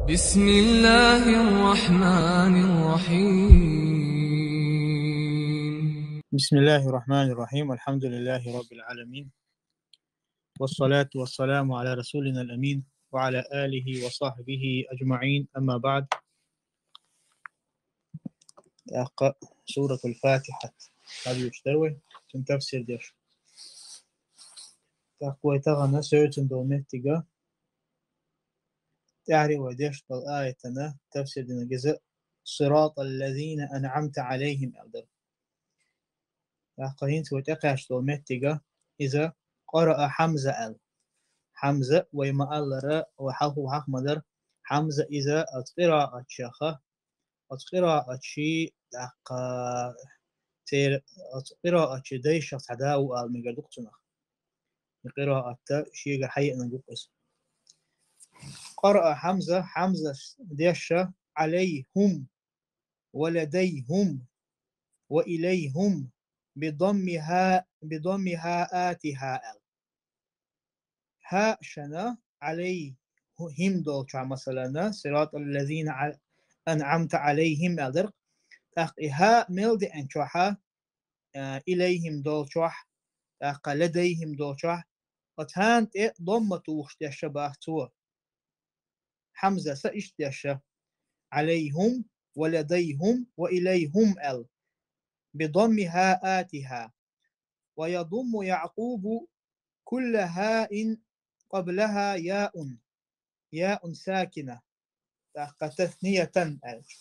بسم الله الرحمن الرحيم. بسم الله الرحمن الرحيم. الحمد لله رب العالمين، والصلاة والسلام على رسولنا الأمين وعلى آله وصحبه أجمعين. أما بعد، أقرأ سورة الفاتحة. هذه يشتروي تفسير ديش تقوي تغنى سورة دومتيغا تعري وديش الآية تفسير دينا جزء صراط الذين أنعمت عليهم أقدر تقوين وتقاش دومتيغا إذا قرأ حمزة حمزة وما ألر وحق حق مدر حمزة إذا القراءة شخة القراءة شيء تير القراءة شيء ده شخص عداو المجدوقتنا القراءة شيء حي نجوقس قرأ حمزة ديشة عليهم ولديهم وإليهم بضمها آتها ها شنا عليهم دوتشا مثلا صراط الذين أنعمت عليهم أدر ها ملد أنشوحا إليهم دوتشا لديهم دوتشا وتهان ضمة وشتشا باهتوا حمزة سإشتشا عليهم ولديهم وإليهم بضمها آتها ويضم يعقوب كل هاء قبلها ياء ساكنة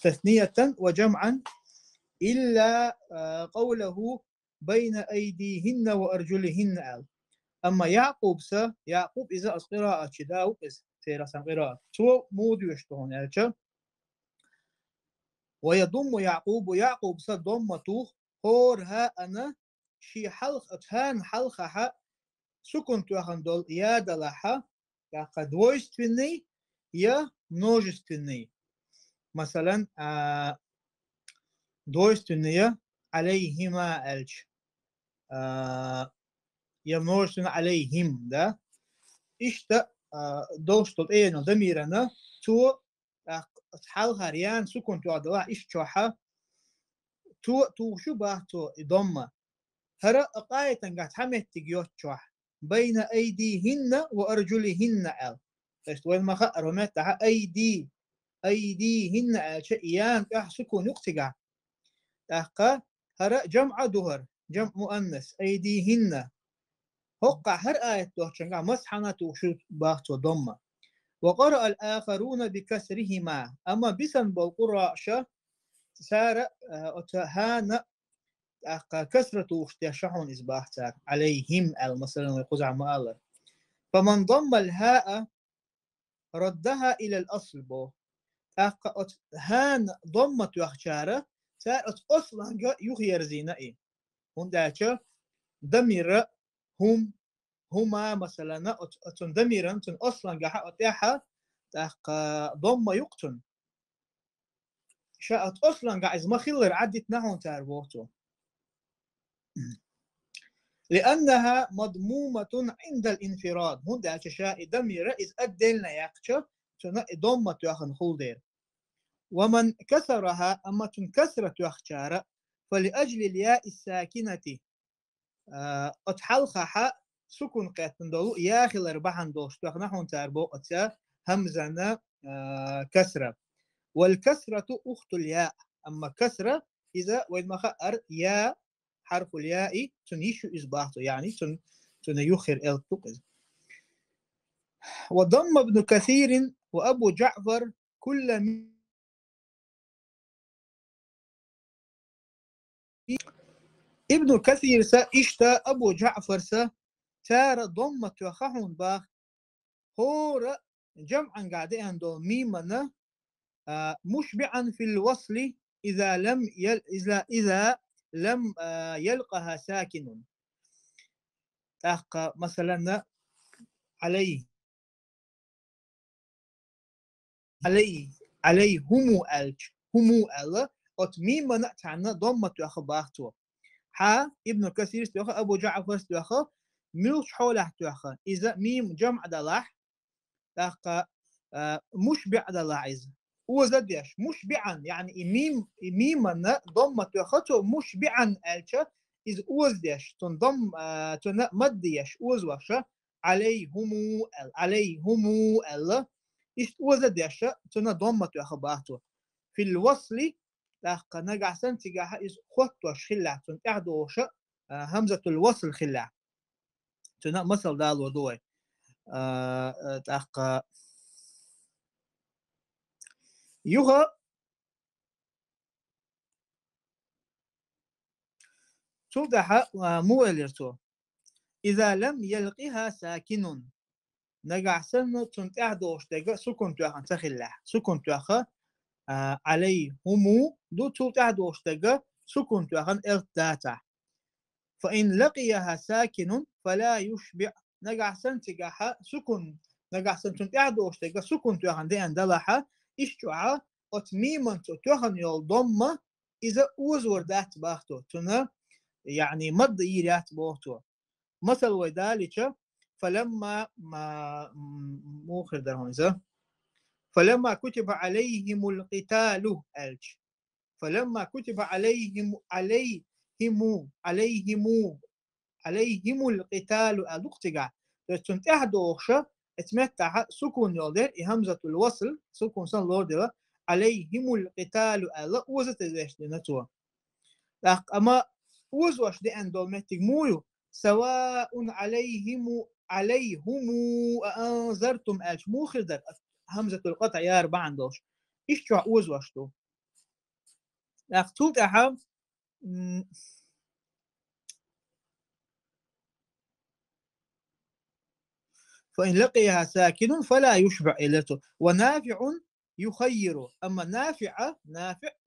تثنية وجمعا إلا قوله بين أيديهن وأرجلهن أما يعقوب إذا قراءة شداو سيرة قراءة تو مود يشتهون ويضم يعقوب ضمته هورها أنا شي حلق أتهان حلقها سكن توخن دول يا دلحة двойственный يا множественный. مثلا двойственные عليهما الج يا множественный عليهم да إشتا دوشتل إينو دميرنا تو حال هريان سكن تو أدلا إشتوحة تو شو باهتو ضمة هرا أقاية تنقات حمت تجيوت شوح بين أيديهن وأرجلهن وين ما خأر ومتع أيديهن شيئان سكون يقتقع تحقا هرا جمع دهر جمع مؤنث أيديهن هقع هر آية دوشنقع مسحنة توشو باهتو ضمة وقرأ الآخرون بكسرهما أما بسن بالقراء سار أتهان كسرة وشتشحون إصباحتك عليهم مثلا ويقوز عن مؤلف فمن ضم الهاء ردها إلى الأصل بو هان ضمة يخشارة سارت أصلا يخير زينائي هنداك دمير هما مثلا أتن دميرا تن أصلا جحا أتاحا ضمة يقتن شاءت أصلا قاعد ما خلر عدت نحو تاربوتو لأنها مضمومة عند الانفراد هنداك شاء دمير إذ أدلنا يقشا ضمة يخن خلدير ومن كسرها أما تنكسرة يخشارة فلأجل الياء الساكنة أتحلقها سكن قاتن دولو ياخل أربعان دوش نحن تاربو أتسا همزنا كسرة والكسرة أخت الياء أما كسرة إذا وين ما خأر يا حرف الياء تنيش إصباحته يعني تنيخر التقز وضم ابن كثير وأبو جعفر كل ابن كثير إشتا أبو جعفر تار ضمة وخحون باخ هور جمعا قاعدين دو ميمنا مشبعا في الوصل إذا لم يلقها ساكن مثلا عليه هم ال ميمنا تعنا ضمة وخباختو ابن كثير استوخى أبو جعفر استوخى ملوش حوله استوخى إذا ميم جمع دلح مشبع دلاعز وزديش مشبعا يعني إميما ضمة يخطو مشبعا ألشا إذ أوزديش تنضم تنمديش أوزوشا عليهم ال إست أوزديش تنضمة يخباتو في الوصل لقى نجع سنتجاه إذ خطوة خلع تنقعدوش همزة الوصل خلع تنا مثل دالو دوي تاق يوها توضح مو إليرتو إذا لم يلقها ساكن نجع سن تنقعدوش تجا سكن تأخن تخلع سكن تأخ عليهم دو تنقعدوش تجا سكن تأخن إرتاتا فإن لقيها ساكن فلا يشبع نجع سن تجاها سكن نجع سن تنقعدوش تجا سكن تأخن دي أندلها إشتوعا أتميما تأخن يول ضمة إذا أوزور دات باختو تنا يعني مد إيرات بوتو مثل وذلك فلما ما موخر درهم إذا فلما كتب عليهم القتال ألج فلما كتب عليهم القتال ألقتجع تنتهى دوخشة اتمتع سكون يولدر همزة الوصل سكون سن لوردر عليهم القتال ألا وزت الزيش لنتوه أما وزوش دي أندول مهتج مويو سواء عليهم أنذرتم ألش مو خردر همزة القطع يا أربع عندوش إيش شو وزوش تو أختوت أحب فإن لقيها ساكن فلا يشبع إلته ونافع يخير أما نافع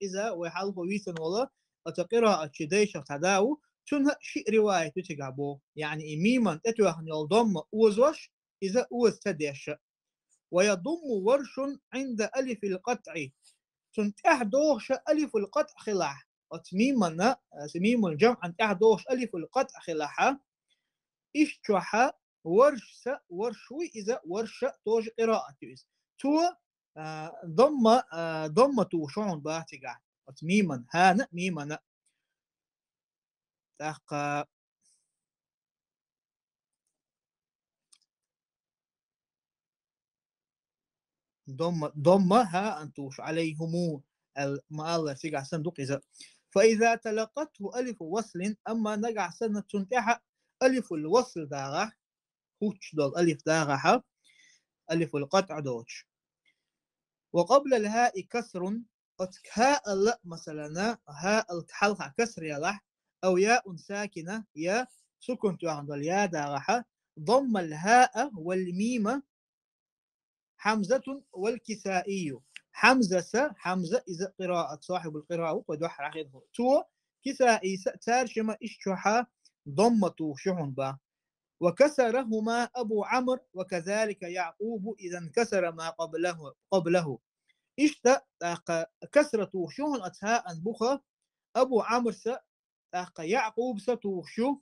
إذا وحاله ويسن والله أتقرأ شديش تداو تنها شيء رواية تتقابو يعني إميما أتوهن يضم أوزوش إذا أوز تديش ويضم ورش عند ألف القطع تنتحدوش ألف القطع خلاح وتميما تميم الجمع أن تحدوش ألف القطع خلاحا إشتوحا ورشوي إذا ورشة توج قراءة تو ضمة شعون باتقع وتميما هانا ميما تحقا ضمة ها أنتوش عليهم ما الله سيقع صندوق إذا فإذا تلقته ألف وصل أما نقع سنة تنتحى ألف الوصل داغة هوش دول ألف داغة ألف القطع دوش وقبل الهاء كسر هاء لا مثلا هاء الحلقة كسر يلح أو ياء ساكنة يا سكن عند الياء داغة ضم الهاء والميم حمزة والكسائي حمزة إذا قراءة صاحب القراءة ودوح رخيضه تو كسائي تارشم إشتحى ضمة شحن با وكسرهما أبو عمرو وكذلك يعقوب إذا انكسر ما قبله إشتا كسرة شحن أتهاء بخا أبو عمرو يعقوب ستوشو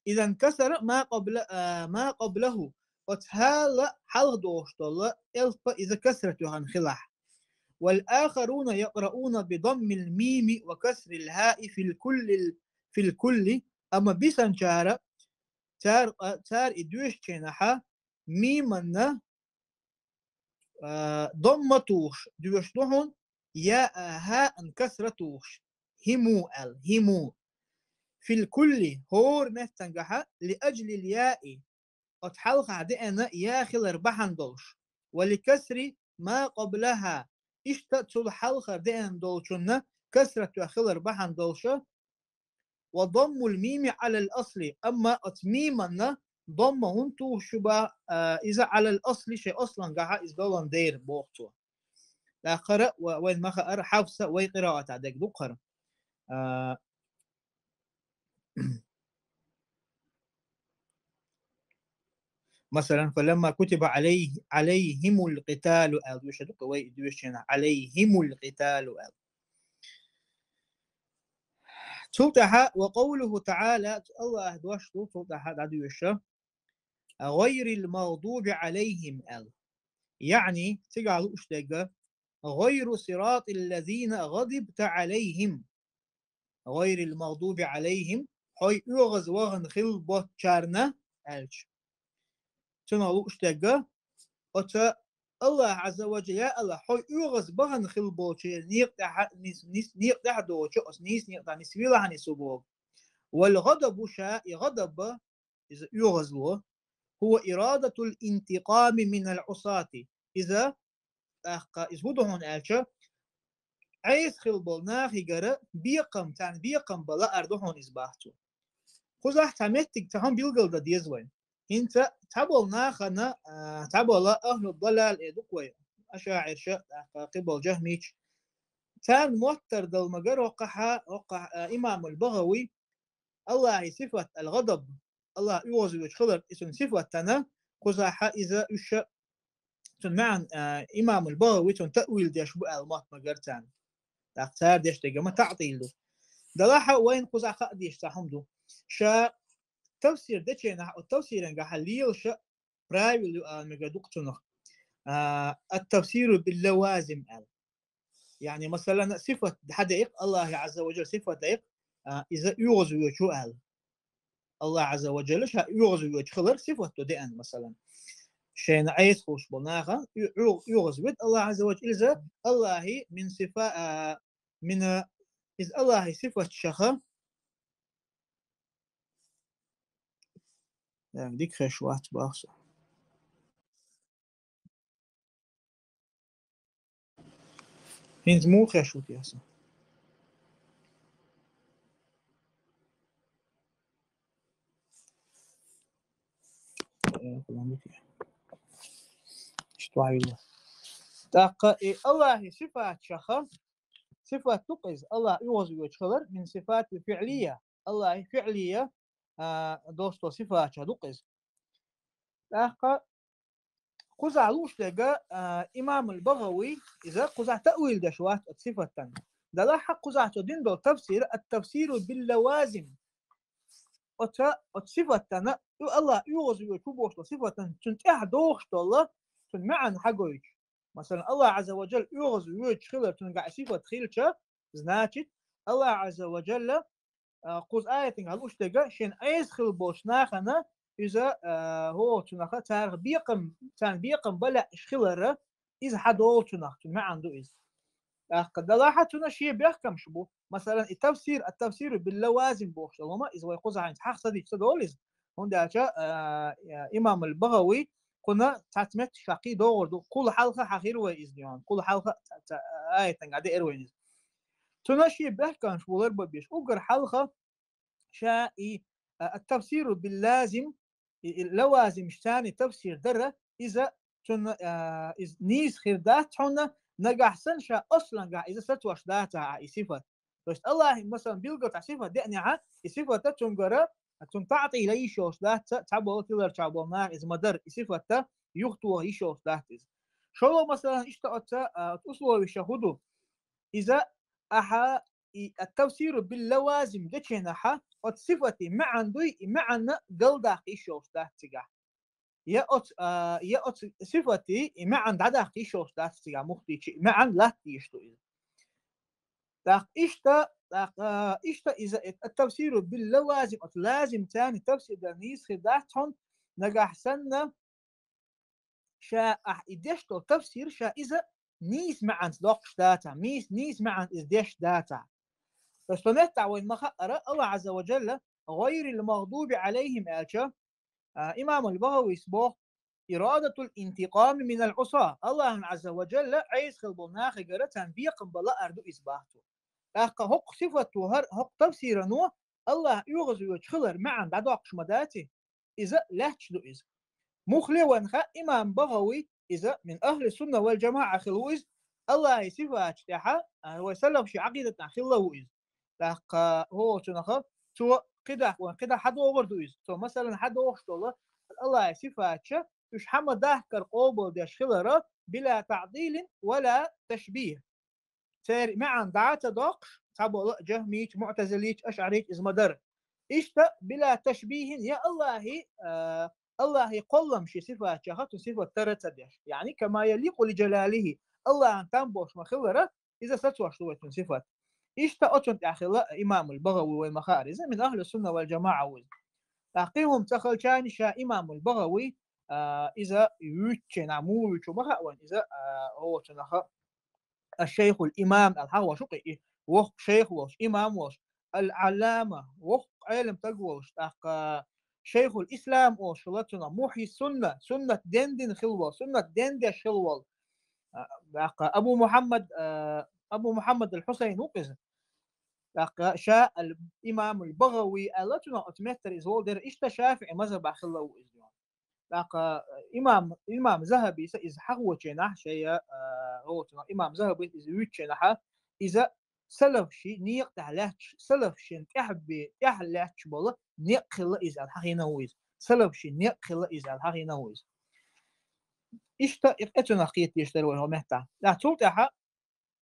إذا انكسر ما قبله وتهال حل دوشتل إلفا إذا كسرت عن خلاح والآخرون يقرؤون بضم الميم وكسر الهاء في الكل أما بيسان تار إدوش جناحا ميمنا ضمتوش دوشتهن يا هاء كسرتوش همو في الكل هور مهتنجحا لأجل الياء أتحلق عدئنا يا خلر بحن دولش ولكسر ما قبلها اشتت الحلقة دئن دولشنا كسرة خلر بحن دولشة وضم الميم على الأصل أما أتميمنا ضمهن توشبا إذا على الأصل شيء أصلا قاعد إزدولان دير بوقتو لا قرأ وين ما خأر حفصة وقراءة عدك دو قرأ مثلا فلما كتب عليهم القتال عليهم القتال توتها وقوله تعالى الله دوشتو توتها دادوشة غير المغضوب عليهم يعني تقالوا اشتاق غير صراط الذين غضبت عليهم غير المغضوب عليهم حي يغز وغن خلبة شارنا ألش تنالو اشتاق أتا الله عز وجل يا الله حي يغز بغن خلبة نيق نيق دوتش أس نيق نسويلا هني سبوغ والغضب شاء غضب إذا يغز هو إرادة الانتقام من العصاة إذا هون ألش عيس خلبل ناخي جرى بيقم تان بيقم بلا أردوهون إزباحتو خزح تمتك تهم بيلقل دا ديزوين انت تبول ناخنا تبول أهل الضلال إدوكوي أشاعر شاء قبل جهميش تان موتر دل مجر وقع إمام البغوي الله صفة الغضب الله يوزي ويشخلر اسم صفة تنا خزح إذا إيش تنمعن إمام البغوي تأويل ديش بقى المات مجرتان تختار ديش تجمع تعطيله دلاحة وين قزع خديش تحمدو شا تفسير دشينا التفسير إنك حليل شا برايل مجدوقتنا التفسير باللوازم يعني مثلا صفة حديق الله عز وجل صفة دقيق إذا يغزو شو الله عز وجل شا يغزو خلر صفة دئن مثلا شين عيس خوش بناها يغزو الله عز وجل إذا الله من صفة من إذا الله صفة شخص يعني ديك خشوات باخصة هنز مو خشوت ياسا اشتوعي الله تاق الله صفات شخص صفات تقز الله يوزي ويشخلر من صفات الفعلية الله فعلية دوستو صفات تقز تاق قزع لوش لقى إمام البغوي إذا قزع تأويل دشوات الصفة تن دلاحة قزع تدين دو تفسير التفسير باللوازم صفة تن الله يوزي ويشوبوش صفة تن تنتح دوش الله تنمعن حقويش مثلا الله عز وجل يغزو ويشخلر تنقع صفة خيلشة значит الله عز وجل قوز آية هلوش تلقى شين أيز خل بوش ناخنا إذا هو تنخا تارغ بيقم بلا إشخلر إذا حد هو تنخ ما عنده إذ قد لاحظ تنا شيء بيحكم شبو مثلا التفسير باللوازم بوش لما إذا يقوز عين حق صديق صدوليز هون داشا إمام البغوي قلنا تعتمد شقي دور كل حلقة حخير وإزنيان كل حلقة آية قاعدة إروينز تناشي بحكم شو ضرب بيش أقر حلقة شائي التفسير باللازم اللوازم شتاني تفسير درة إذا تن إذا نيس خير دات حنا نجح سنشا أصلا جا إذا ستوش داتا صفة بس الله مثلا بيلقى صفة دعنيها صفة تنجرة تعطي ليشوش دات تعبوا تقدر تعبوا ما إذا مدر صفة يخطوه يشوش دات شو مثلا اشتقت أصله يشهدوا إذا أحا التفسير باللوازم دشينها صفتي معنا قلداق يشوش دات تجاه يا صفتي معن داداق يشوش دات تجاه مختي معن لا يشتو داق إشتا إذا التفسير باللوازم لازم تاني تفسير دنيس خداتهم نجح سنة شا إدشتو تفسير شا إذا نيس معن دوقش داتا نيس معن إزدش داتا بس فنتع وين مخأرة الله عز وجل غير المغضوب عليهم آلشا إمام البغوي يسبوه إرادة الانتقام من العصاة الله عز وجل عيس خلبوناخ قرتان بيقم بلا أردو إسباحته أخا هق صفته هق تفسير نوع الله يغزو يتخلر معا بعد وقش مداتي إذا لا تشدو إذا مخلي وانخا إمام بغوي إذا من أهل السنة والجماعة خلوئز الله يصفات تحا ويسلم شي عقيدة خلوئز أخا هو تنخا تو قدا حد وغردو إذا تو مثلا حد وغشت الله يصفات يش حمد دهكر قوبل ديش خلرة بلا تعديل ولا تشبيه سير معا دعات دوقش تابو جهميك معتزليك أشعريك إزمدر إشتا بلا تشبيه يا الله الله يقلم شي صفات شخص صفة ترتدش يعني كما يليق لجلاله الله أن تنبوش مخلرة إذا ستوش من صفات إشتا أتون أخلا إمام البغوي والمخارز من أهل السنة والجماعة وز تحقيهم تخل كان شا إمام البغوي إذا يوتشن عمو يوتشو مخاوان إذا هو تنخ الشيخ الإمام الحوا شقي وش شيخ وش إمام وش العلامة وش علم تقوش شيخ الإسلام وش لتنا محي السنة سنة دندن خلوة سنة دندش خلوة أبو محمد الحسين وقز شاء الإمام البغوي لتنا أتمتر إزول إشتا شافعي مذهب خلوة إزيون إمام ذهبي إذا حقوة جناح شيء هو إمام ذهبي إذا يوتشناح إذا سلف شيء نيق تحلاتش سلف شيء تحبي تحلاتش بالله نيق خلا إذا الحقينا ويز سلف شيء نيق خلا إذا الحقينا ويز إشتا إتنا خيط يشتروا هو مهتا لا تلتها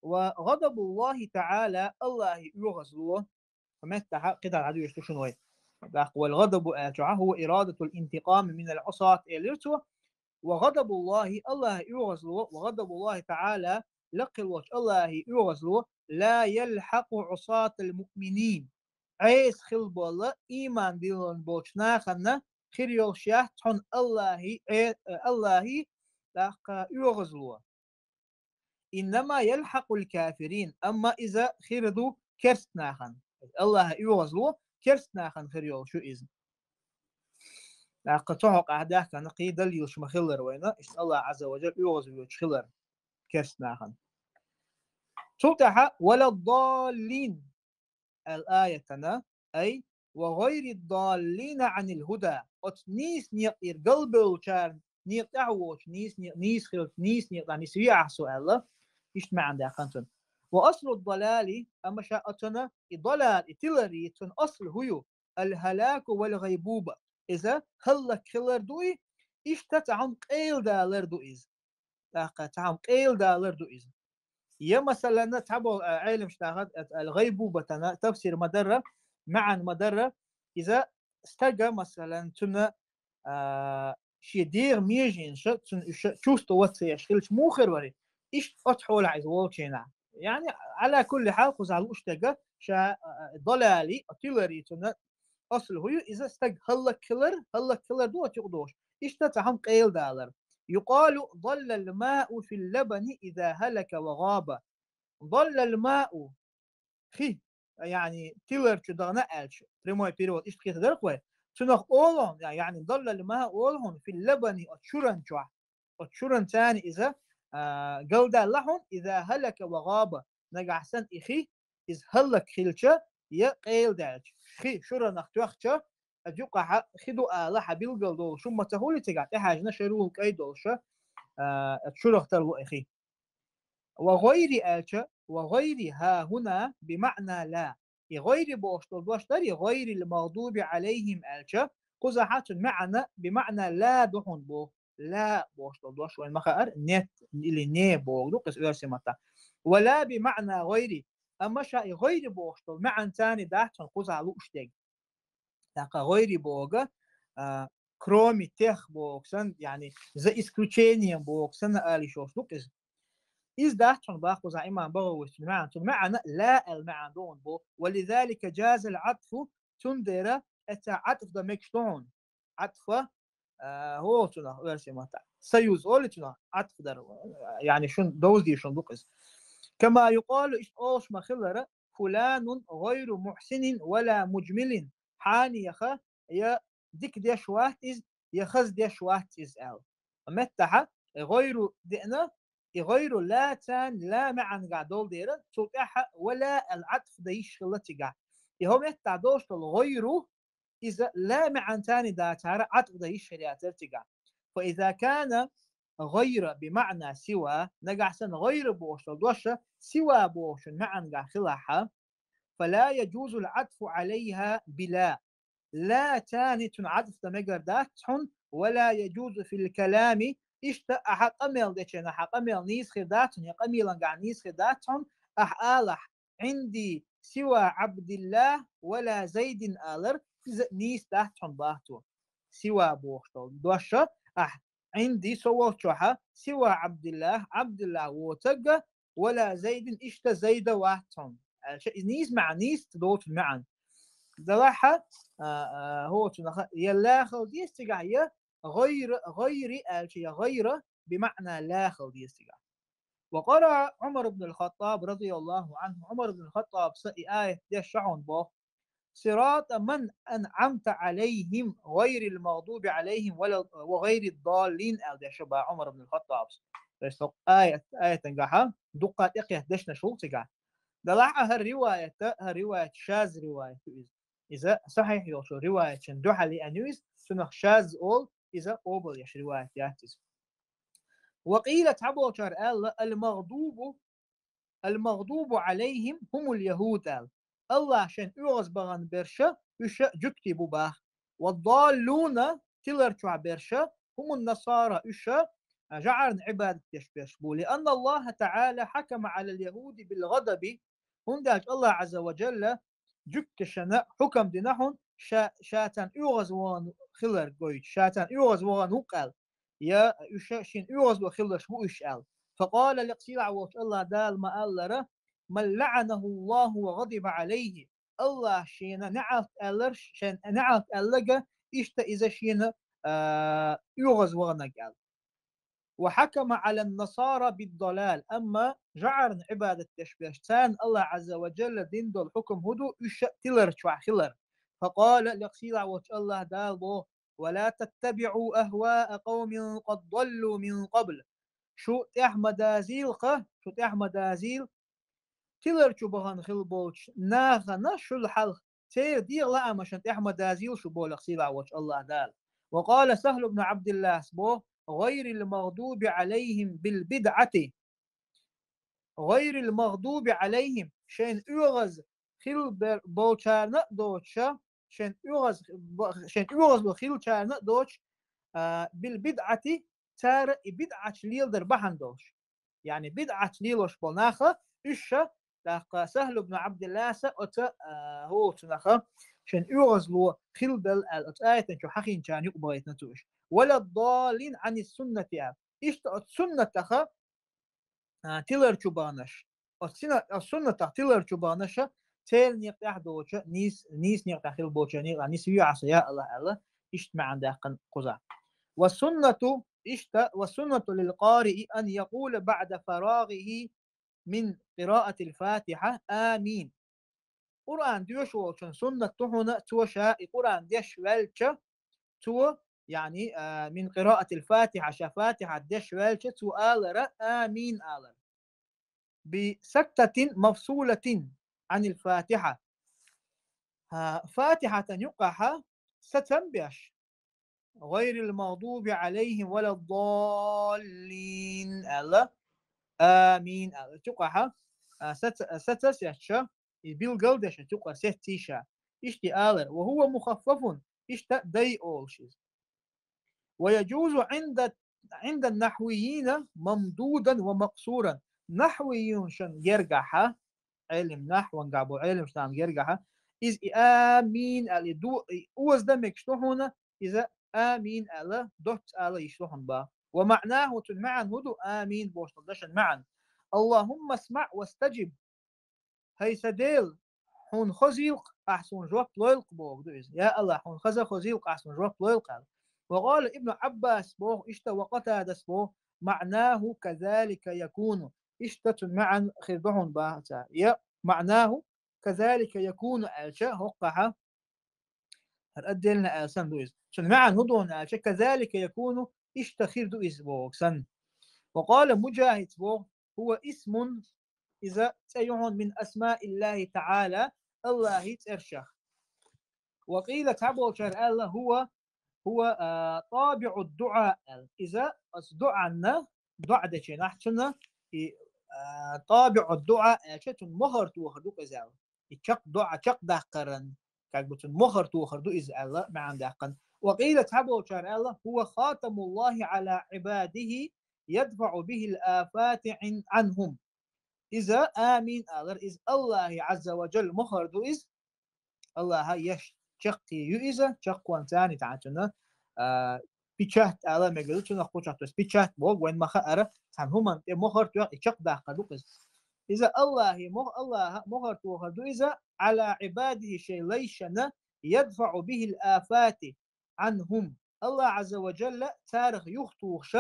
وغضب الله تعالى الله يغزوه ومهتا قطع العدو يشتشون والغضب هو إرادة الانتقام من العصاة إليرتو وغضب الله يغزلو وغضب الله تعالى لقل الله يغزلو لا يلحق عصاة المؤمنين عيس خلب الله إيمان ديلون بوشنا خنا خيريو شاه تون الله يغزلو إنما يلحق الكافرين أما إذا خيردو كرسنا خن الله يغزلو كرسنا خن خيريو شو إذن قطعق أهداه كان قيدل يوش مخلر وينا إن الله عز وجل يغزو يوش خلر كرسنا خن تلتها ولا الضالين الآية تنا أي وغير الضالين عن الهدى نيس نيقير قلب وشار نيق تعوش نيس خلط نيس نيق يعني سويع سؤال إيش معنى ده خنتن وأصل الضلال أما شاءتنا الضلال تلري تن أصل هو الهلاك والغيبوبة إذا هلك خلر دوي إيش تتعم قيل دالر دويز تعم قيل دالر دويز يا مثلا تعبوا علم اشتغل الغيبوبة تفسير مدرة مع مدرة إذا استجا مثلا تنا شي دير ميجين شوست واتسي يشغلش مو خير وري إيش أتحول عايز ووتشينا يعني على كل حال خذ اشتجا شا ضلالي أتيلري تنا أصل هو إذا استج هلك كلر دو تقدوش اشتتهم قيل دالر يقال ضل الماء في اللبن إذا هلك وغاب ضل الماء خي يعني تيلر تدغنا ألش تريموي بيروت إيش كيت درقوي تنخ أولهم يعني ضل الماء أولهم في اللبن أتشرن جوا أتشرن تاني إذا جودة لهم إذا هلك وغاب نجح سن إخي إذ هلك خلشة يقيل دالش خي شرن أختوخشة أجوقع خدو آلا حبيل قلدول شو ما تهولي تقع تحاجنا شروه كأي دولشة أتشرخ تلو إخي وغير آلشة وغير ها هنا بمعنى لا غير بوشتل بوشتر غير المغضوب عليهم آلشة قزحات معنى بمعنى لا دهون بو لا بوشتل بوش وين مخار نت اللي ني بو قس إرسمتا ولا بمعنى غير أما شيء غير بوشتل معنى ثاني دهتون قزح لوشتك تاقا غير بوغا كرومي تخ بوكسن يعني за исключением بوكسن آلي شوش لوكس إذ دهتون باخو زي إمام بغوش معنى لا المعنى دون بو ولذلك جاز العطف تندر أتا عطف دا مكشتون عطف هو تنا ورسي ماتا سيوز أولي تنا عطف در يعني شون دوزي شون لوكس كما يقال إيش أوش مخلرة فلان غير محسن ولا مجمل حاني يخا يا ديك ديش واحد يخز ديش واحد ال متها غير دئنا غير لا تان لا معا قاعدول ديرا تلقاها ولا العطف ديش خلتي قاع يهو متى دوش الغير إذا لا معا تاني داتها عطف ديش شريات ارتقع فإذا كان غير بمعنى سوى نقع سن غير بوش دوشة سوى بوش معا قاع خلاها فلا يجوز العطف عليها بلا لا تاني تنعطف تمجر داتحن ولا يجوز في الكلام إشتا أحقمل ديشنا حقمل نيس خداتن يقمل قاع نيس خداتن أحالح عندي سوى عبد الله ولا زيد آلر نيس داتحن باهتو سوى بوشتل دوشة عندي سوى شوحة سوى عبد الله وتقى ولا زيد إشت زيد واتون نيس مع نيس تدوت معا دلاحة هو يلا خل يستقع غير غير بمعنى لا خل يستقع. وقرأ عمر بن الخطاب رضي الله عنه عمر بن الخطاب آية يشعون به صراط من أنعمت عليهم غير المغضوب عليهم وغير الضالين أو شبه عمر بن الخطاب بس آية تنجحها دقة إقيا دشنا شو تقع دلعها الرواية شاذ رواية إذا صحيح يوشو رواية شندوحة لأنويز سنخ شاذ أول إذا أوبل يش رواية ياتيز وقيل تعبو شار المغضوب عليهم هم اليهود الله شن يغز بغن برشا يشا جكتي بباه والضالون تلرتوا برشا هم النصارى يشا جعل عبادة يشبشبو لأن الله تعالى حكم على اليهود بالغضب هنداج الله عز وجل جكت شنا حكم دينهم شاتان يغز وان خلر قويت شاتان يغز وان وقال يا يشاشين يغز وخلر شبو يشال فقال لقصير عوش الله دال ما ألره من لعنه الله وغضب عليه الله شينا نعرف ألرش شين نعرف ألقى إشتا إذا شينا يغز وغنقال وحكم على النصارى بالضلال أما جعل عبادة تشبيه تان الله عز وجل دين دول حكم هدو تلر شوع خلر فقال لقصير عوش الله دال ولا تتبعوا أهواء قوم قد ضلوا من قبل شو مدازيل شو مدازيل تلر شو بهن خل بولش ناخنا شو الحل تير دير لا مشان مدازيل شو بولك سيلا وش الله دال وقال سهل بن عبد الله سبو غير المغضوب عليهم بالبدعة غير المغضوب عليهم شين يغز خل بولشارنا دوتشا شين يغز بخيل شارنا دوتش بالبدعة تار بدعة ليل در بحندوش يعني بدعة ليلوش بناخة إيشا تاق سهل بن عبد الله سأت هو تناخة شن يغزلو خلدل الآية شو حقين كان يقبل نتوش ولا الضالين عن السنة إيش السنة تخا تيلر شبانش السنة تيلر شبانش تيل نيقتح دوش نيس نيقتح خل بوش نيس يعصي يا الله إيش ما عندك قزع والسنة للقارئ أن يقول بعد فراغه من قراءة الفاتحة آمين قرآن ديش وشن سنة تهنا توشا قرآن ديش والشا تو يعني من قراءة الفاتحة شفاتحة ديش والشا تو آلر آمين آلر بسكتة مفصولة عن الفاتحة فاتحة يقع ستنبيش غير المغضوب عليهم ولا الضالين الله آمين الله تقع ستسيشا بالقلدش تقع ستيشا اشتي آلر وهو مخفف اشتا داي أولشيز ويجوز عند النحويين ممدودا ومقصورا نحويون شن يرجعها علم نحو نقابو علم شتان يرجعها إذ آمين اللي دو أوز دمك شتوهنا إذا آمين الله دوت الله يشلحن با ومعناه معا هدو آمين بوشتدشن معا اللهم اسمع واستجب هاي سديل حون خزيلق أحسن جواب لويلق بوغ يا الله حون خزيلق أحسن جواب لويلق وقال ابن عباس بوغ اشتا وقتاد بوغ معناه كذلك يكون اشتت معا خربهم باتا يا معناه كذلك يكون ألشا هقها هرأدلنا ألسان دويز شن معا هدون ألشا كذلك يكون اشتخير دويز بوغ سن وقال مجاهد بوغ هو اسم إذا سيعون من أسماء الله تعالى الله ترشخ وقيل تعبو شر الله هو طابع الدعاء إذا أصدعنا دعاء دشي نحتنا طابع الدعاء شتن مهر توخدو إزال يشق دعاء شق دقرن كاكبتن مهر توخدو إزال ما عندقن وقيل تعبو شر الله هو خاتم الله على عباده يدفع به الآفات عنهم إذا آمين أغر إذ الله عز وجل مهر دو إذ الله يش شقي يؤذى شق وانتاني تعتنا بيشات على مجلو شنو خوشات بس بيشات بوق وين ما خأره عن هم مهر تو يشق داخل دوقز إذا الله مهر تو هدو إذا على عباده شيء ليشنا يدفع به الآفات عنهم الله عز وجل تاريخ يخطوخش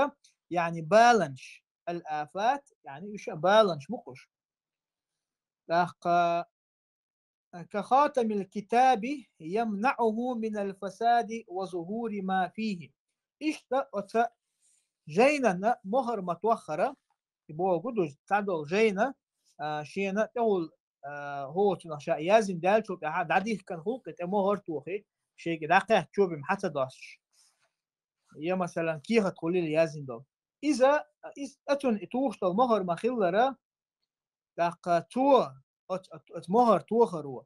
يعني بالنش الآفات يعني إيش بالنش مقش كخاتم الكتاب يمنعه من الفساد وظهور ما فيه إشتا أتا جينا مهر متوخرة يبقى قدو تعدو جينا شينا تقول هو تنشأ يازن دال شو دعدي كان خلقة مهر توخي شيء دقيق شوبي حتى داش يا مثلا كيف تقولي لي يازن دال إذا أتون توخت المهر مخلرة دق تو أت مهر توخروا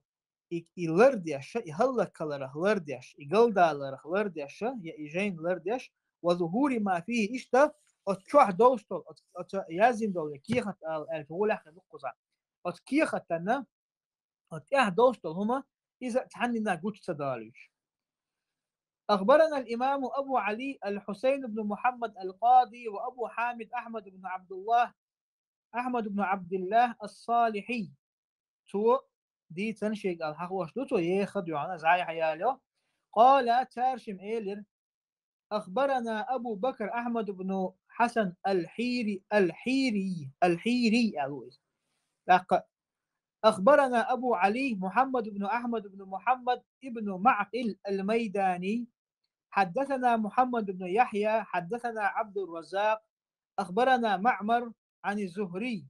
يلرديش يهلا كلره لرديش يقلدالره لرديش يا إيجين لرديش وظهور ما فيه إشتا أتشوح دوستل أت يازن دول كيخت الفولة نقصا أت كيخت أنا أت دوستل هما إذا تحنينا قوت تداليش أخبرنا الإمام أبو علي الحسين بن محمد القاضي وأبو حامد أحمد بن عبد الله الصالحي تو دي تنشيق الحقوش دوتو ياخد يوانا زي حياله قال تارشم إيلر أخبرنا أبو بكر أحمد بن حسن الحيري ألويز أخبرنا أبو علي محمد بن أحمد بن محمد ابن معقل الميداني حدثنا محمد بن يحيى حدثنا عبد الرزاق أخبرنا معمر عن الزهري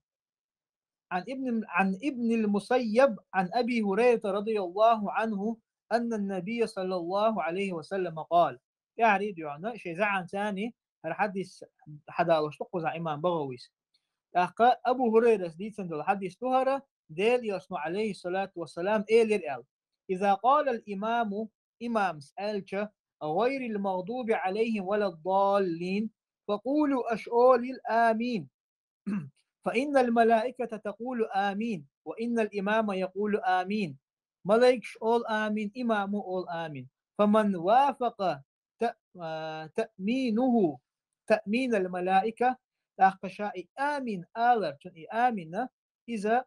عن ابن المسيب عن أبي هريرة رضي الله عنه أن النبي صلى الله عليه وسلم قال يعني ديونا شيء زعن ثاني الحديث حدا وشتقوا إمام بغويس أبو هريرة ديتن الحديث تهرة ديل يصنع عليه الصلاة والسلام إيلر إذا قال الإمام إمام سألك غير المغضوب عليهم ولا الضالين فقولوا أشؤول الآمين فإن الملائكة تقول آمين وإن الإمام يقول آمين ملائكة أول آمين إمام أول آمين فمن وافق تأمينه تأمين الملائكة تأخشاء آمين آلر آمين إذا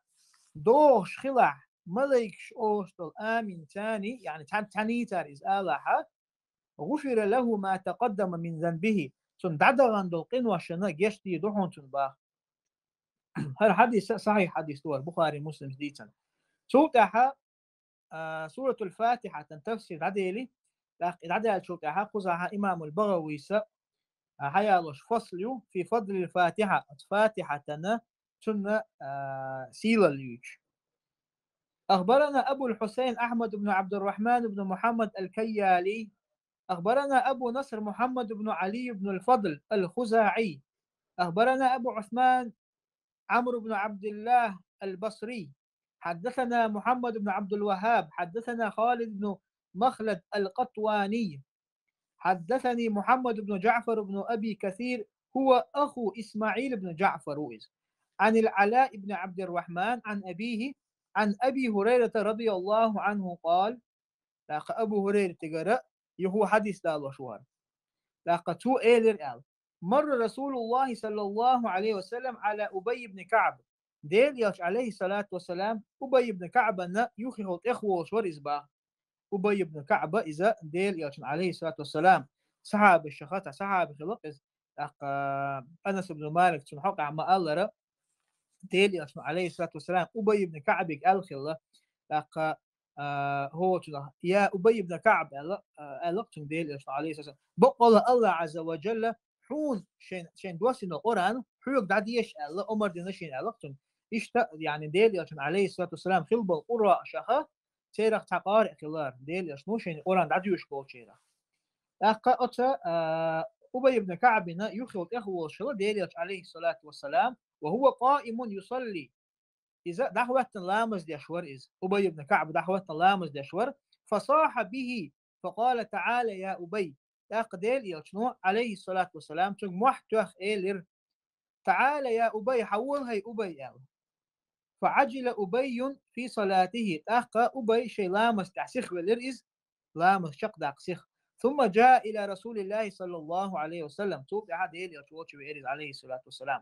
دوش خلع ملائكة أوستل آمين ثاني يعني تانيتر إذ آلها غفر له ما تقدم من ذنبه ثم دعدغن دلقين وشنا جشتي دوحون تنباخ هذا حديث صحيح حديث دور بخاري مسلم جديدا شوتها سورة الفاتحة تفسير عديلي العدل شوتها خزها إمام البغوي هيالوش فصل في فضل الفاتحة فاتحة تن سيل اليوش أخبرنا أبو الحسين أحمد بن عبد الرحمن بن محمد الكيالي أخبرنا أبو نصر محمد بن علي بن الفضل الخزاعي أخبرنا أبو عثمان عمرو بن عبد الله البصري حدثنا محمد بن عبد الوهاب حدثنا خالد بن مخلد القطواني حدثني محمد بن جعفر بن أبي كثير هو أخو إسماعيل بن جعفر عن العلاء بن عبد الرحمن عن أبيه عن أبي هريرة رضي الله عنه قال لاق أبو هريرة تقرأ يهو حديث دال شوار لاق تو إيلر مر رسول الله صلى الله عليه وسلم على أبي بن كعب ديل يوش عليه الصلاة والسلام أبي بن كعب أن يخيط إخوة وشور إزباه أبي بن كعب إذا ديل يوش عليه الصلاة والسلام صحاب الشخص صحاب خلق أنس بن مالك تنحق عما قال ديل يوش عليه الصلاة والسلام أبي بن كعب قال خلا لاق هو يا أبي بن كعب ألقتم ديل يوش عليه الصلاة والسلام بقول الله عز وجل حون شين دوسين القرآن حيوك دعديش الله أمر دينشين ألقتم إشتا يعني ديل يوشن عليه الصلاة والسلام خلب القرى شخا تيرخ تقارئ خلار ديل يوشنو شين القرآن دعديوش بول تيرخ أقا أتا أبي بن كعب يخلط إخوة شلا ديل يوش عليه الصلاة والسلام وهو قائم يصلي إذا دعوة لامز ديشور إذ أبي بن كعب دعوة لامز ديشور فصاح به فقال تعالى يا أبي تقديل يوشنو عليه الصلاة والسلام تق محتوخ إيلر تعالى يا أبي حول هي أبي فعجل أبي في صلاته تأخى أبي شي لامس تحسخ والإرئز لامس شق داقسخ ثم جاء إلى رسول الله صلى الله عليه وسلم توب أحد إلي أتوتش بإيرز عليه الصلاة والسلام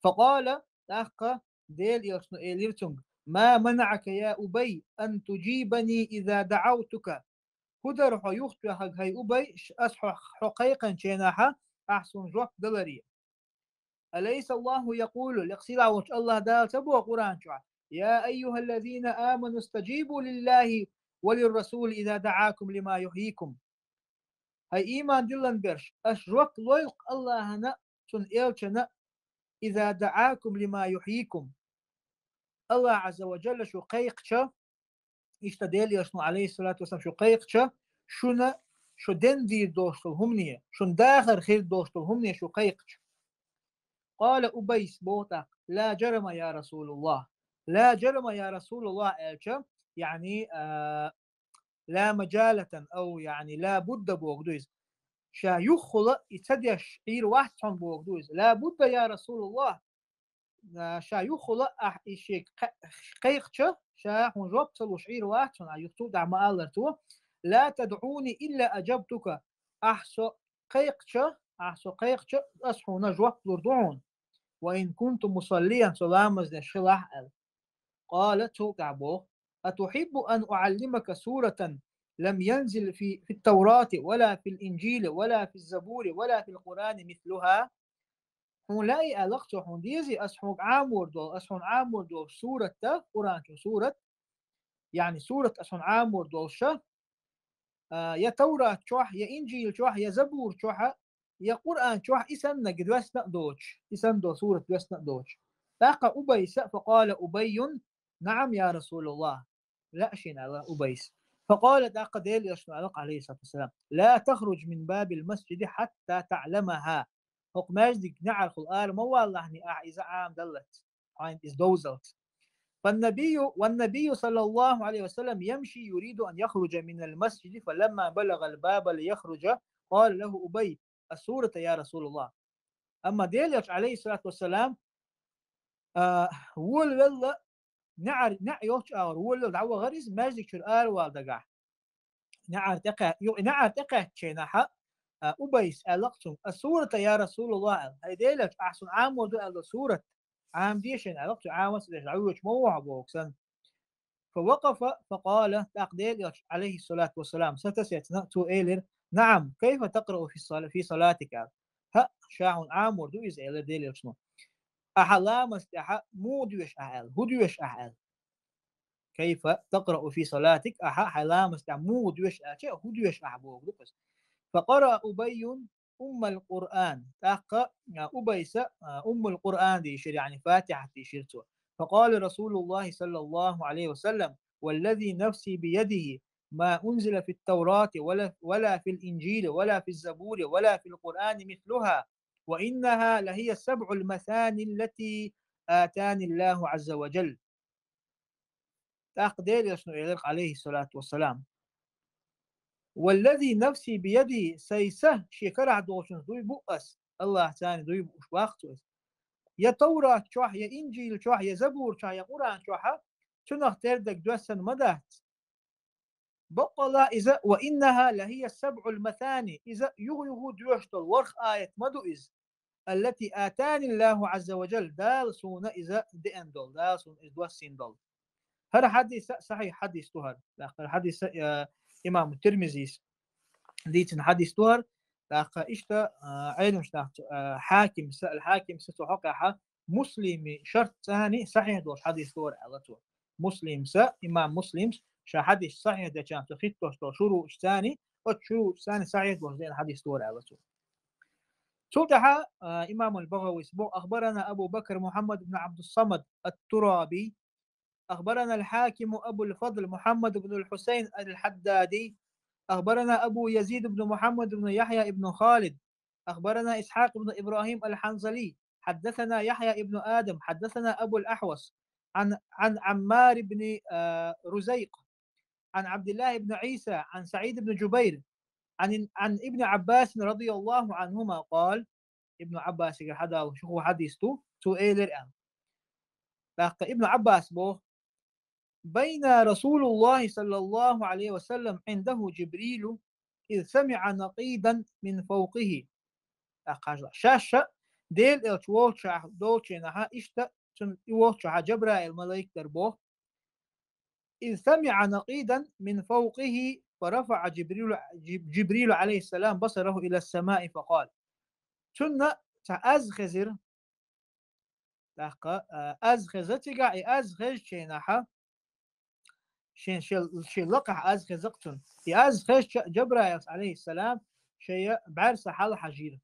فقال تأخ ديل يرسنو إليرتونغ ما منعك يا أبي أن تجيبني إذا دعوتك هدر حيوخت حق هاي أبي أصح حقيقا شيناها أحسن جواب دلري أليس الله يقول لقصيلا وش الله دال تبو قرآن شعر يا أيها الذين آمنوا استجيبوا لله وللرسول إذا دعاكم لما يحييكم هاي إيمان دلن برش أشرك لويق الله هنا تن إلشنا إذا دعاكم لما يحييكم الله عز وجل شو قيقشا اشتدل يشنو عليه الصلاة والسلام شو قيقشا شو شو دندي دوستل همنية شو داخر خير دوستل همنية شو قيقش قال أبيس بوتاق لا جرم يا رسول الله لا جرم يا رسول الله ألشا يعني لا مجالة أو يعني لا بد بوغدويز شا يخل يتديش عير واحد بوغدويز لا بد يا رسول الله شا يخل إشي قيقشة شا هنجوب تلوش عير واحد يختو دعم آلرتو لا تدعوني إلا أجبتك أحسو قيقشة أصحو نجوب لردعون وإن كنت مصليا سلامز نشلح قالت تعبوه أتحب أن أعلمك سورة لم ينزل في التوراة ولا في الإنجيل ولا في الزبور ولا في القرآن مثلها هون لاقي ألقته هون ديزي أسحون عامور دول سورة قرآن سورة يعني سورة أسحون عامور دول شه يا توراة شوح يا إنجيل شوح يا زبور شوح يا قرآن شوح إسم نجد وسنا دوش إسم دو سورة وسنا دوش لاقى أبيس فقال أبي نعم يا رسول الله لا شينا على أبيس فقال لاقى ديل يشنو عليه الصلاة والسلام لا تخرج من باب المسجد حتى تعلمها هق ماجدك نعرف الآن ما والله إني إذا عام دلت عين إز دوزلت والنبي صلى الله عليه وسلم يمشي يريد أن يخرج من المسجد فلما بلغ الباب ليخرج قال له أبي السورة يا رسول الله أما ديليش عليه الصلاة والسلام ولا نعيوش أور ولا دعوة غريز ماجدك شرآر والدقع نعر تقع شيناها أبيس ألقتم السورة يا رسول الله هاي ديليش أحسن عام ودو السورة عام ديشن ألقت عام وسلش عوش موع بوكسن فوقف فقال تقدير عليه الصلاة والسلام ستسيتنا تو إيلر نعم كيف تقرأ في صلاتك ها شاع عام وردو إز إيلر ديلر شنو أحلا مستحى مودوش أحل هدوش أحل كيف تقرأ في صلاتك حلا مستحى مودوش أحل هدوش أحبوك فقرأ أبي القرآن تاقى أبيس القرآن دي شير يعني فاتحة دي شيرتو فقال رسول الله صلى الله عليه وسلم والذي نفسي بيده ما أنزل في التوراة ولا في الإنجيل ولا في الزبور ولا في القرآن مثلها وإنها لهي السبع المثاني التي آتاني الله عز وجل تقدير يشنو عليه الصلاة والسلام والذي نفسي بيده سيسه شكرع دوشن دوي بؤس الله ثاني دوي بؤس وقته يا توراة شوح يا إنجيل شوح يا زبور شوح يا قرآن شوح شنو تردك دوسن مدات بقى إذا وإنها لهي السبع المثاني إذا يغيغو دوشتل ورخ آية مدو إز التي آتاني الله عز وجل دال سونا إذا دئن دول دال سون إز دوسين دول هذا حديث صحيح حديث تهر حديث إمام الترمذي ديتن حديث تهر لاقى إشتا عينش حاكم الحاكم ستحقها مسلم شرط ثاني صحيح دوش حديث تهر على طول مسلم إمام مسلم شا حديث صحيح ده كان تخيط دوش شروع ثاني وشروع ثاني صحيح دوش زين حديث تهر على طول سلطها إمام البغوي أخبرنا أبو بكر محمد بن عبد الصمد الترابي أخبرنا الحاكم أبو الفضل محمد بن الحسين الحدادي أخبرنا أبو يزيد بن محمد بن يحيى بن خالد أخبرنا إسحاق بن إبراهيم الحنظلي حدثنا يحيى بن آدم حدثنا أبو الأحوص عن عمار بن رزيق عن عبد الله بن عيسى عن سعيد بن جبير عن ابن عباس رضي الله عنهما قال ابن عباس هذا شو حديثه تو إيلر ابن عباس بو بين رسول الله صلى الله عليه وسلم عنده جبريل إذ سمع نقيدا من فوقه أقاجلا شاشة ديل التوالشا دولشينها إشتا تن يوالشا جبرائيل ملايك دربوه إذ سمع نقيدا من فوقه فرفع جبريل عليه السلام بصره إلى السماء فقال تن تأزخزر أزخزتك أزخز شينها شين شيل لقح أزخزقتن أزخز جبرائيل عليه السلام شيء بعرس حال حجير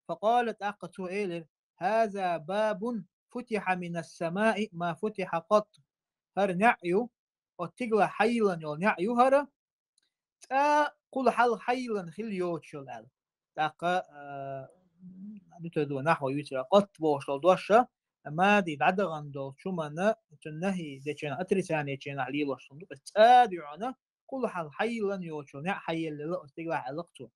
فقالت أقتو إيلر هذا باب فتح من السماء ما فتح قط هر نعيو وتقل حيلا يو نعيو هر قل حل حيلا خل يوتشل ال تاقا نتدو نحو يوتشل قط بوشل دوشة ما دي دعدغن دول شمنا تنهي ديشنا أترساني تشينا عليلو شندو تادعنا قل حل حيلا يوتشل نع حيل للا تقل علقتو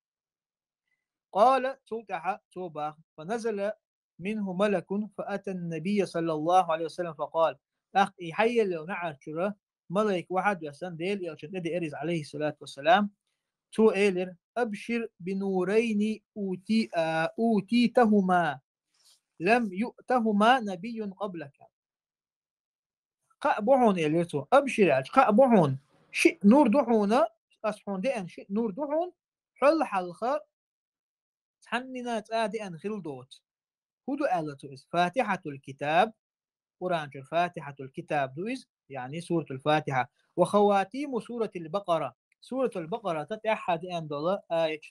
قال توقع توبا فنزل منه ملك فأتى النبي صلى الله عليه وسلم فقال أخ يحيي لو نعرشرة ملك واحد يسن ديل يلشد أدي إرز عليه الصلاة والسلام تو إيلر أبشر بنورين أوتيتهما لم يؤتهما نبي قبلك قأبعون إليتو أبشر قأبعون شيء نور دحونا أصحون دي شيء نور دحون حل حلقة تحننا تآدي أن خلدوت هدو آلتو إز فاتحة الكتاب قرآن فاتحة الكتاب دو إز يعني سورة الفاتحة وخواتيم سورة البقرة سورة البقرة تتأحد أن دولا آية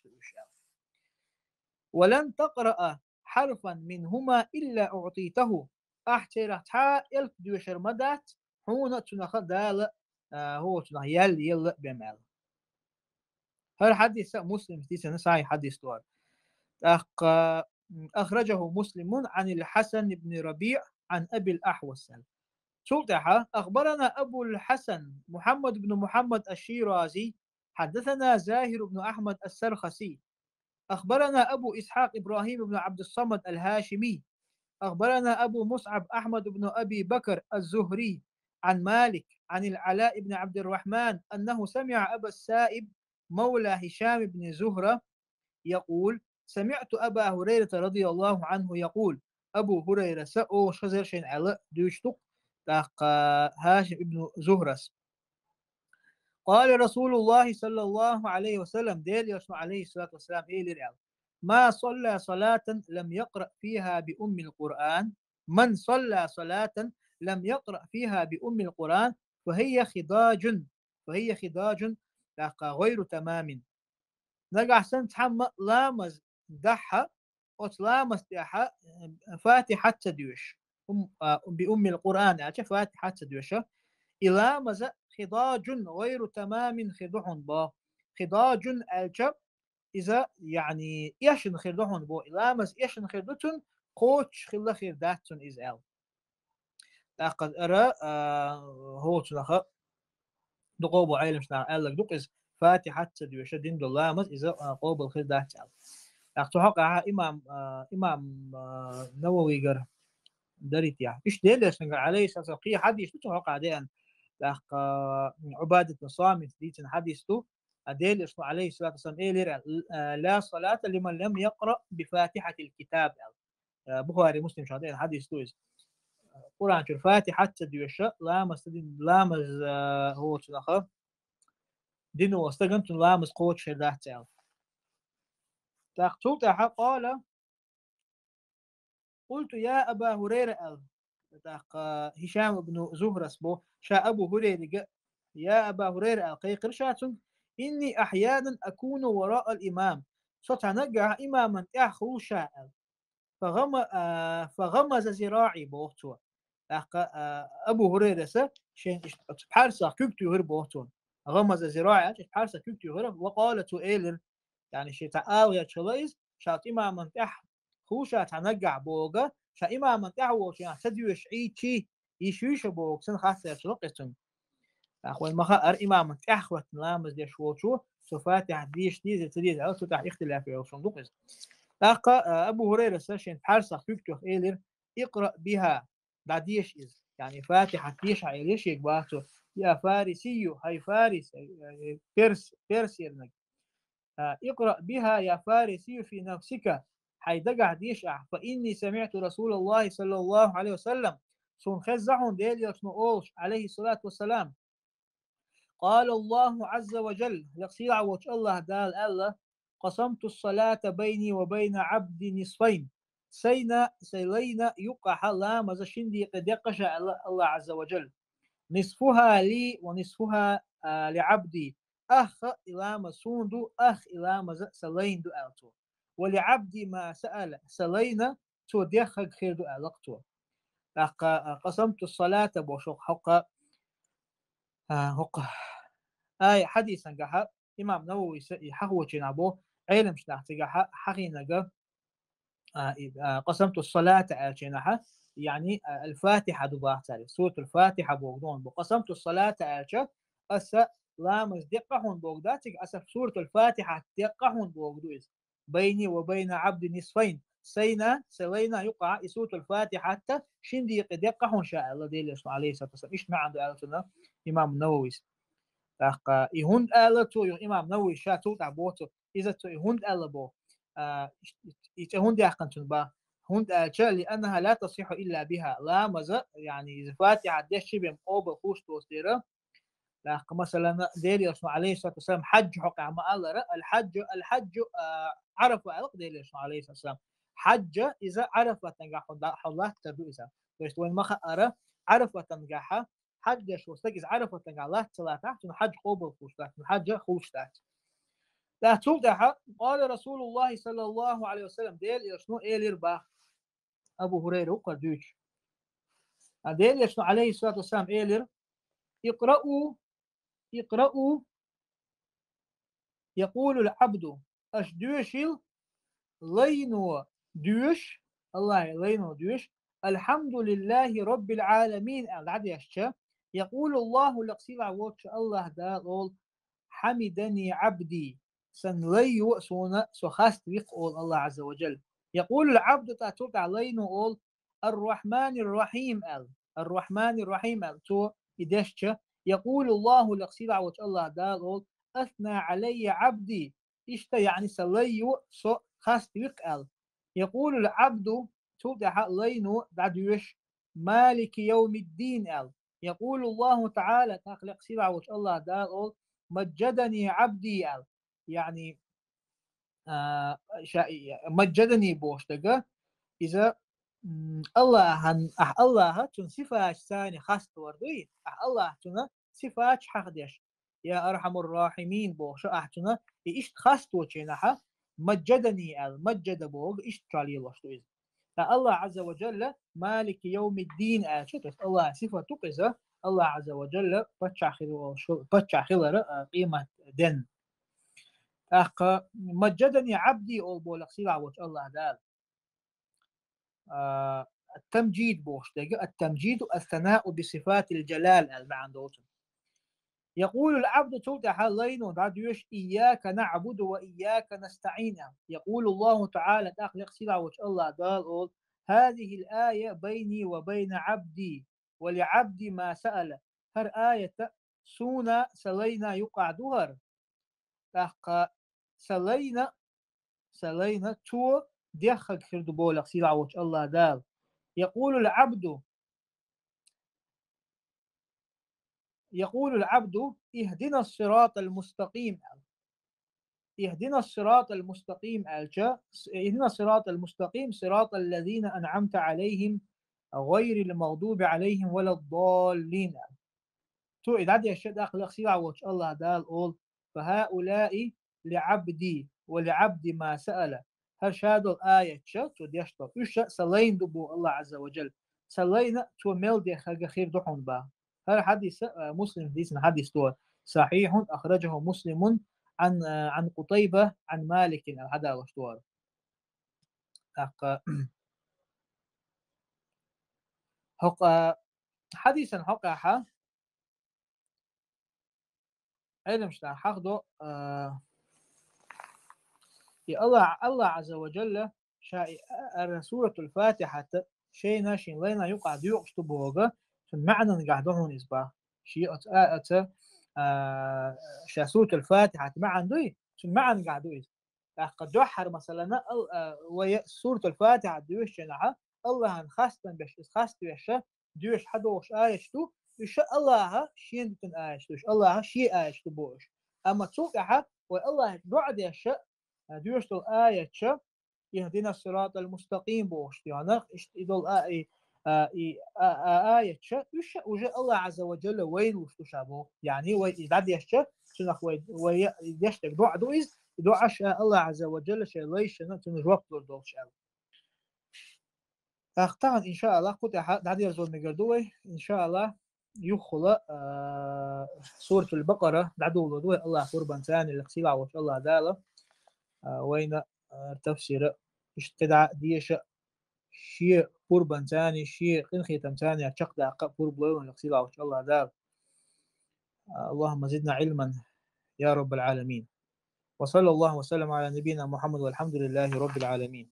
ولن تقرأ حرفا منهما إلا أعطيته أحترى تا إلك دوشر مدات هون تنخ دال هو تنخ يل بمال هر حديث مسلم تيسن صحيح حديث دوار أخرجه مسلم عن الحسن بن ربيع عن أبي الأحوص سلطحة أخبرنا أبو الحسن محمد بن محمد الشيرازي حدثنا زاهر بن أحمد السرخسي أخبرنا أبو إسحاق إبراهيم بن عبد الصمد الهاشمي أخبرنا أبو مصعب أحمد بن أبي بكر الزهري عن مالك عن العلاء بن عبد الرحمن أنه سمع أبا السائب مولى هشام بن زهرة يقول سمعت أبا هريرة رضي الله عنه يقول أبو هريرة سأو شزر شين على دوشتق تاق هاشم ابن زهرس قال رسول الله صلى الله عليه وسلم ديل يسمع عليه الصلاة والسلام إيه لرعال ما صلى صلاة لم يقرأ فيها بأم القرآن من صلى صلاة لم يقرأ فيها بأم القرآن فهي خداج غير تمام نرجع سنة حمى لامز دحى وتلامز دحى فاتحة تدوش بأم القرآن يعني فاتحة تدوش إلامز خضاج غير تمام خضح با خضاج الجب إذا يعني يشن خضح بو إلامز يشن خضتن قوش خلا خرداتن إز أل لقد أرى هو تنخ دقوبو عيلم شنا ألك دقز فاتحة تدوش دين دلامز إذا قوبل خردات أل لقد حقا إمام نووي قر دريت يعني إيش ديلش نقول عليه سأسقي حديث تحقا ديان لق عبادة الصامت ديتن حديثه أديل عليه الصلاة والسلام إيه لا صلاة لمن لم يقرأ بفاتحة الكتاب بخاري مسلم شهدين حديث تويز قرآن الفاتحة تدويش لامز هو تنخر دينو واستقنت لامز قوة شردات تعال تقتل قال قلت يا أبا هريرة هشام بن زهرة اسمه شاء أبو هريرة يا أبا هريرة قيقر شاتم إني أحيانا أكون وراء الإمام ستنقع إماما أخو شاء فغمز زراعي بوهتون أبو هريرة شين بحارسة كبتو هر بوهتون غمز زراعي بحارسة كبتو هر وقالت إيلر يعني شي تعاوية شليز شات إماما أخو شاء تنقع بوغا شا إماما أخو شاء تدوش عيتي يشوش بوغ سن خاصة شلقتن أخوان مخا أر إمام أخوة لامز ديش وشو سفاتح ديش ديز تديز على سطح اختلاف أو صندوق أقا أبو هريرة ساشين حارسة كتوخ إيلر اقرأ بها بعديش إز يعني فاتحة ديش عيليش يقباتو يا فارسي هاي فارس بيرس يرنك اقرأ بها يا فارسي في نفسك حيدقع ديشع فإني سمعت رسول الله صلى الله عليه وسلم سون خزعون ديل يسنو عليه الصلاة والسلام قال الله عز وجل يقصير عوج الله دال الله قسمت الصلاة بيني وبين عبدي نصفين سيلينا يقع لا مزشندي قد يقش الله عز وجل نصفها لي ونصفها لعبدي أخ إلى ما سوندو أخ إلى ما سلين دو ألتو ولعبدي ما سأل سلينا تو ديخك خير دو ألقتو قسمت الصلاة بوشوق حق حق حديثا قها إمام نووي حقو جنابو علم شناحت قها حقينا قسمت الصلاة على جناحة يعني الفاتحة دباه تاري سورة الفاتحة بوغدون قسمت الصلاة على أسا لامز دقهون بوغداتك أسا سورة الفاتحة دقهون بوغدوز بيني وبين عبد نصفين سلينا يقع سورة الفاتحة حتى شندي دقهون شاء الله ديل عليه الصلاة والسلام إيش ما عنده آلتنا إمام النووي يهون آلتو إمام النووي شاء توقع بوتو إذا تو يهون آلبو يتهون دي أحقن با هون لأنها لا تصح إلا بها لا مزا يعني إذا فاتحة ديش بهم أوبا خوش توستيرا مثلا ديلي اسمه عليه الصلاة والسلام حج حق ما الله الحج عرف ألق ديلي اسمه عليه الصلاة والسلام حج إذا عرف تنجح الله تبو إذا بس وين ما خأرة عرف تنجح حج شو استجز عرف تنجح الله ثلاثة حج قوبا خوش حج خوش لا توضح قال رسول الله صلى الله عليه وسلم ديل يشنو إيلير با أبو هريرة وقردوش ديل يشنو عليه الصلاة والسلام إيلير اقرأوا يقول العبد أشدوشل لينو دوش الله لينو دوش الحمد لله رب العالمين العدي يشتى يقول الله لقصير عوض الله دال حمدني عبدي سنليو سونا سخاست يقول الله عز وجل يقول العبد تاتوك علينا قول الرحمن الرحيم الرحمن الرحيم تو إدشت يقول الله لقصير عوج الله دال أثنى علي عبدي إشتا يعني سليو سخاست يقال يقول العبد توضح علينا دعدوش مالك يوم الدين يقول الله تعالى تخلق سير عوج الله دال مجدني عبدي يعني مجدني بوشتغا إذا الله تون صفات ثاني خاص وردوي الله تون صفات حقدش يا أرحم الراحمين بوش أحتنا إيش خاص توجينها مجدني المجد بوغ إيش تعلي وشتوي الله عز وجل مالك يوم الدين أشتوي الله صفة كذا الله عز وجل بتشاخل قيمة دن مجدني عبدي أو بولق سيرا وش الله دال التمجيد بوش التمجيد الثناء بصفات الجلال المعندوت يقول العبد توضح لين داديوش إياك نعبد وإياك نستعين يقول الله تعالى تخلق سيرا وش الله دال هذه الآية بيني وبين عبدي ولعبدي ما سأل هر آية سونا سلينا يقع دهر سلينا تو ديخك خرد بولق سيرا وش الله دال يقول العبد اهدنا الصراط المستقيم اهدنا الصراط المستقيم اهدنا الصراط المستقيم صراط الذين أنعمت عليهم غير المغضوب عليهم ولا الضالين تو إدعاد يشد أخلق سيرا وش الله دال أول فهؤلاء لعبدي ولعبدي ما سأل هل شادو الآية تو ديشتو إيش سلين دبو الله عز وجل سلين تو ميل دي خلق خير دحون با هل حديث مسلم ديسن حديث تو صحيح أخرجه مسلم عن قطيبة عن مالك هذا وشتوار حديثا حقا علم شتا حقدو يا الله عز وجل سورة الفاتحة شيء ناشين لنا يقعد يقشط بوغا فالمعنى نقعدون إسبا شيء سورة الفاتحة ما عنده معنى قاعدوا إيه قد دحر مثلا ويا سورة الفاتحة دوش جناها الله خاصة بش خاصة بش دوش حدوش آيشتو إيش الله شين تن آيشتوش الله شي آيشتو بوش أما تسوقها والله بعد يش دوش الآية يهدينا الصراط المستقيم بوش يعني يدل آية إيش وجه الله عز وجل وين وش تشابه يعني ويدعد يش شنخ ويدشتك دعاء دويز دعاء الله عز وجل شيء ليش نتنج وقت لردوش طبعا إن شاء الله قلت دعد يرزول مقردوي إن شاء الله يخلق سورة البقرة دعدو لدوي الله قربان ثاني لقسيلع وش الله دالة وين تفسير اشتدع ديش شيء قربان ثاني شيء قنخي ثاني أشق دعق قرب لون لقسيلع وش الله دال اللهم زدنا علما يا رب العالمين وصلى الله وسلم على نبينا محمد والحمد لله رب العالمين.